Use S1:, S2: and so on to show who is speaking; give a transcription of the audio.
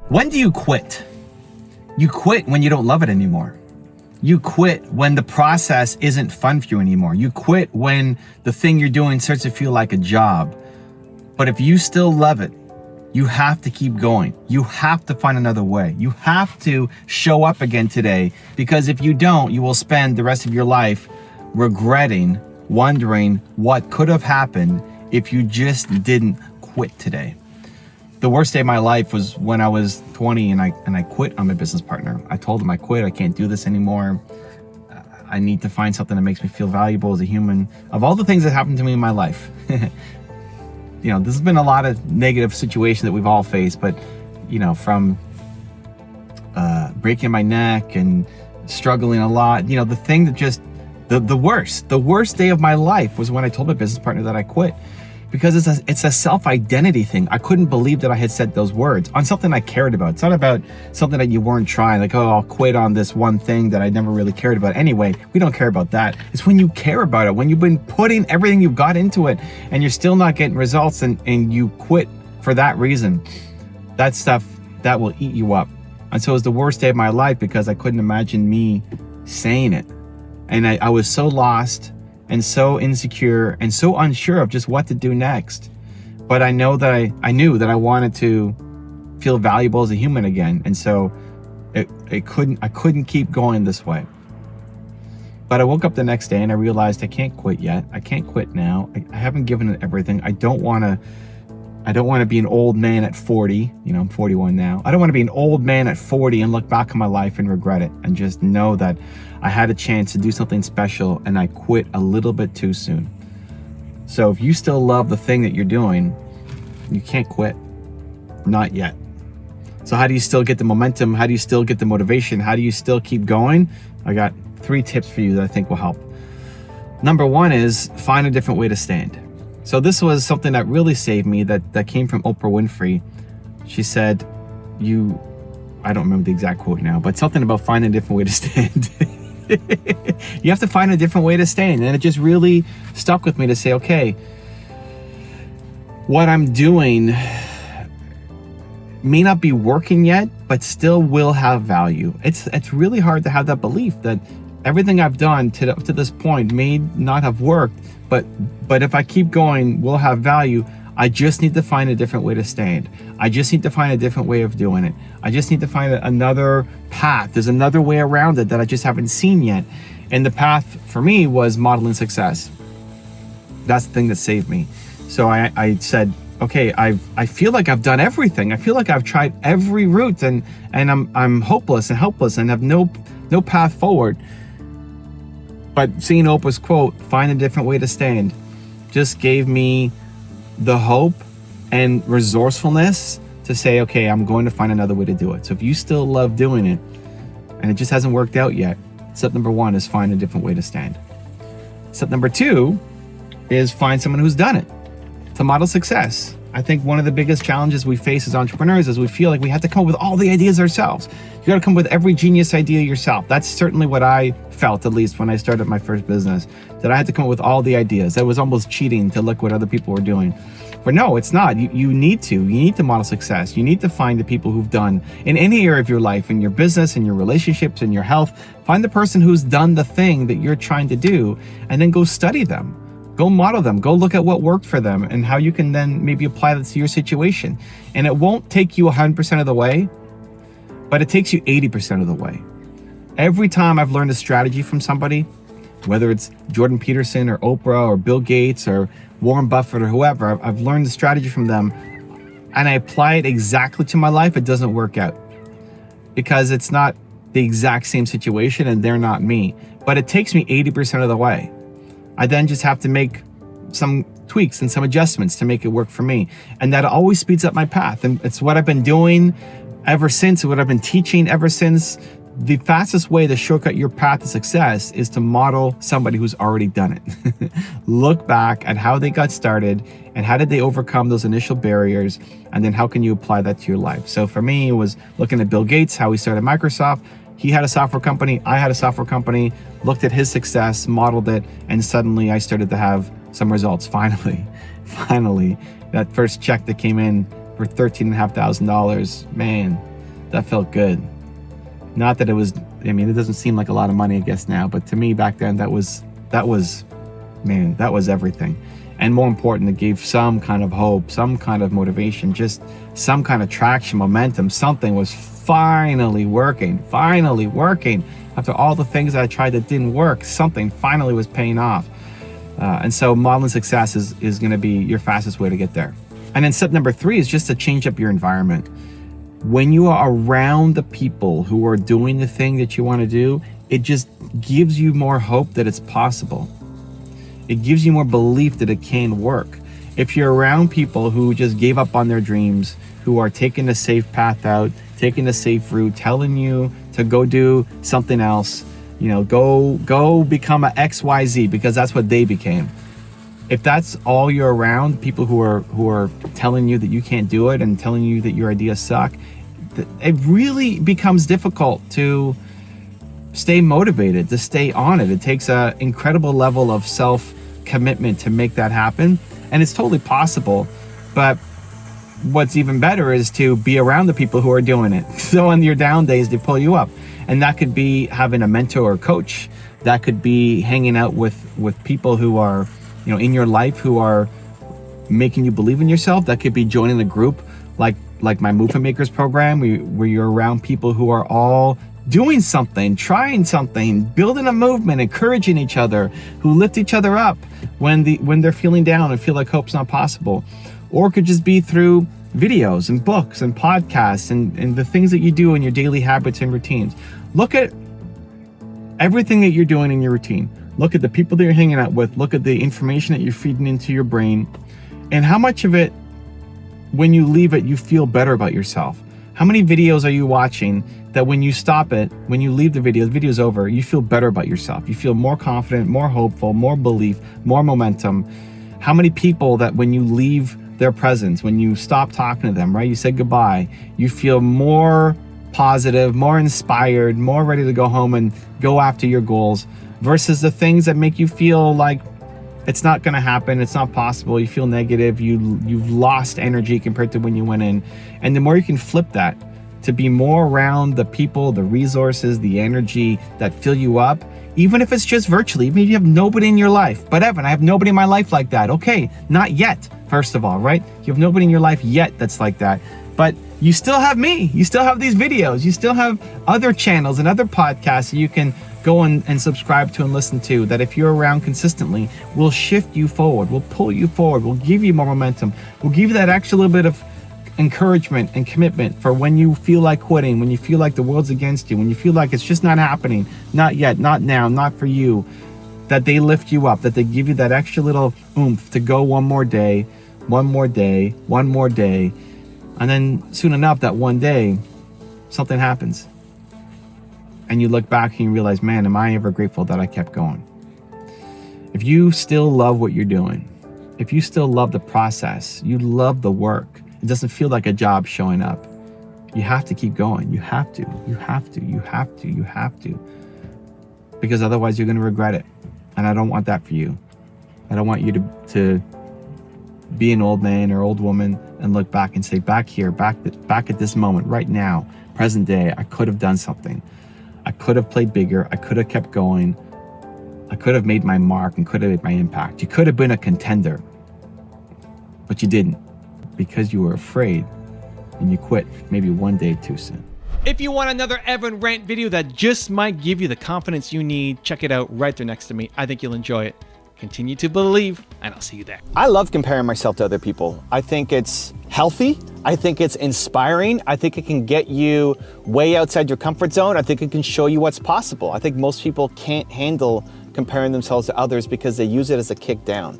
S1: When do you quit? You quit when you don't love it anymore. You quit when the process isn't fun for you anymore. You quit when the thing you're doing starts to feel like a job. But if you still love it, you have to keep going. You have to find another way. You have to show up again today, because if you don't, you will spend the rest of your life regretting, wondering what could have happened if you just didn't quit today. The worst day of my life was when I was 20 and I quit on my business partner. I told him I quit, I can't do this anymore. I need to find something that makes me feel valuable as a human. Of all the things that happened to me in my life, you know, this has been a lot of negative situations that we've all faced, but you know, from breaking my neck and struggling a lot, you know, the thing that just, the worst day of my life was when I told my business partner that I quit. Because it's a self-identity thing. I couldn't believe that I had said those words on something I cared about. It's not about something that you weren't trying, like, oh, I'll quit on this one thing that I never really cared about. Anyway, we don't care about that. It's when you care about it, when you've been putting everything you've got into it and you're still not getting results, and you quit for that reason. That stuff, that will eat you up. And so it was the worst day of my life because I couldn't imagine me saying it. And I was so lost and so insecure and so unsure of just what to do next. But I know that I knew that I wanted to feel valuable as a human again. And so I couldn't keep going this way. But I woke up the next day and I realized I can't quit yet. I can't quit now. I haven't given it everything. I don't want to be an old man at 40. You know, I'm 41 now. I don't want to be an old man at 40 and look back on my life and regret it, and just know that I had a chance to do something special and I quit a little bit too soon. So if you still love the thing that you're doing, you can't quit. Not yet. So how do you still get the momentum? How do you still get the motivation? How do you still keep going? I got 3 tips for you that I think will help. Number 1 is find a different way to stand. So this was something that really saved me, that came from Oprah Winfrey. She said, I don't remember the exact quote now, but something about finding a different way to stand. You have to find a different way to stand. And it just really stuck with me to say, okay, what I'm doing may not be working yet, but still will have value. It's really hard to have that belief that everything I've done up to this point may not have worked, but if I keep going, will have value. I just need to find a different way to stand. I just need to find a different way of doing it. I just need to find another path. There's another way around it that I just haven't seen yet. And the path for me was modeling success. That's the thing that saved me. So I said, okay, I feel like I've done everything. I feel like I've tried every route and I'm hopeless and helpless and have no path forward. But seeing Oprah's quote, find a different way to stand, just gave me the hope and resourcefulness to say, okay, I'm going to find another way to do it. So if you still love doing it and it just hasn't worked out yet, step number 1 is find a different way to stand. Step number 2 is find someone who's done it to model success. I think one of the biggest challenges we face as entrepreneurs is we feel like we have to come up with all the ideas ourselves. You got to come up with every genius idea yourself. That's certainly what I felt, at least when I started my first business, that I had to come up with all the ideas. That was almost cheating to look what other people were doing. But no, it's not. You need to model success. You need to find the people who've done in any area of your life, in your business, in your relationships, in your health. Find the person who's done the thing that you're trying to do, and then go study them. Go model them. Go look at what worked for them and how you can then maybe apply that to your situation. And it won't take you 100% of the way, but it takes you 80% of the way. Every time I've learned a strategy from somebody, whether it's Jordan Peterson or Oprah or Bill Gates or Warren Buffett or whoever, I've learned the strategy from them and I apply it exactly to my life, it doesn't work out because it's not the exact same situation and they're not me. But it takes me 80% of the way. I then just have to make some tweaks and some adjustments to make it work for me. And that always speeds up my path. And it's what I've been doing ever since, what I've been teaching ever since. The fastest way to shortcut your path to success is to model somebody who's already done it. Look back at how they got started and how did they overcome those initial barriers, and then how can you apply that to your life. So for me, it was looking at Bill Gates, how he started Microsoft. He had a software company, I had a software company, looked at his success, modeled it, and suddenly I started to have some results. Finally, that first check that came in for $13,500, man, That felt good. Not that it was, I mean, it doesn't seem like a lot of money, I guess now, but to me back then, that was, man, that was everything. And more important, it gave some kind of hope, some kind of motivation, just some kind of traction, momentum. Something was finally working. After all the things I tried that didn't work, something finally was paying off. And so modeling success is going to be your fastest way to get there. And then step number 3 is just to change up your environment. When you are around the people who are doing the thing that you want to do, it just gives you more hope that it's possible. It gives you more belief that it can work. If you're around people who just gave up on their dreams, who are taking the safe path out, taking the safe route, telling you to go do something else, go become a XYZ because that's what they became. If that's all you're around, people who are telling you that you can't do it and telling you that your ideas suck, it really becomes difficult to stay motivated, to stay on it. It takes an incredible level of self-commitment to make that happen. And it's totally possible. But what's even better is to be around the people who are doing it. So on your down days, they pull you up. And that could be having a mentor or coach. That could be hanging out with people who are, in your life, who are making you believe in yourself. That could be joining a group like my Movement Makers program, where you're around people who are all doing something, trying something, building a movement, encouraging each other, who lift each other up when they're feeling down and feel like hope's not possible. Or it could just be through videos and books and podcasts and the things that you do in your daily habits and routines. Look at everything that you're doing in your routine. Look at the people that you're hanging out with. Look at the information that you're feeding into your brain, and how much of it, when you leave it, you feel better about yourself. How many videos are you watching that when you stop it, when you leave the video's over, you feel better about yourself? You feel more confident, more hopeful, more belief, more momentum. How many people that when you leave their presence, when you stop talking to them, right, you say goodbye, you feel more positive, more inspired, more ready to go home and go after your goals, versus the things that make you feel like it's not going to happen, it's not possible, you feel negative, you've lost energy compared to when you went in. And the more you can flip that to be more around the people, the resources, the energy that fill you up, even if it's just virtually, even if you have nobody in your life. But Evan, I have nobody in my life like that. Okay, not yet, first of all, right? You have nobody in your life yet that's like that. But you still have me, you still have these videos, you still have other channels and other podcasts that you can go and subscribe to and listen to, that if you're around consistently, will shift you forward, will pull you forward, will give you more momentum, will give you that extra little bit of encouragement and commitment for when you feel like quitting, when you feel like the world's against you, when you feel like it's just not happening, not yet, not now, not for you, that they lift you up, that they give you that extra little oomph to go one more day, and then soon enough, that one day, something happens. And you look back and you realize, man, am I ever grateful that I kept going? If you still love what you're doing, if you still love the process, you love the work, it doesn't feel like a job showing up, you have to keep going. You have to. Because otherwise you're going to regret it. And I don't want that for you. I don't want you to be an old man or old woman and look back and say, back at this moment, right now, present day, I could have done something. I could have played bigger. I could have kept going. I could have made my mark and could have made my impact. You could have been a contender, but you didn't, because you were afraid and you quit maybe one day too soon.
S2: If you want another Evan Rant video that just might give you the confidence you need, check it out right there next to me. I think you'll enjoy it. Continue to believe, and I'll see you there.
S3: I love comparing myself to other people. I think it's healthy. I think it's inspiring. I think it can get you way outside your comfort zone. I think it can show you what's possible. I think most people can't handle comparing themselves to others because they use it as a kick down.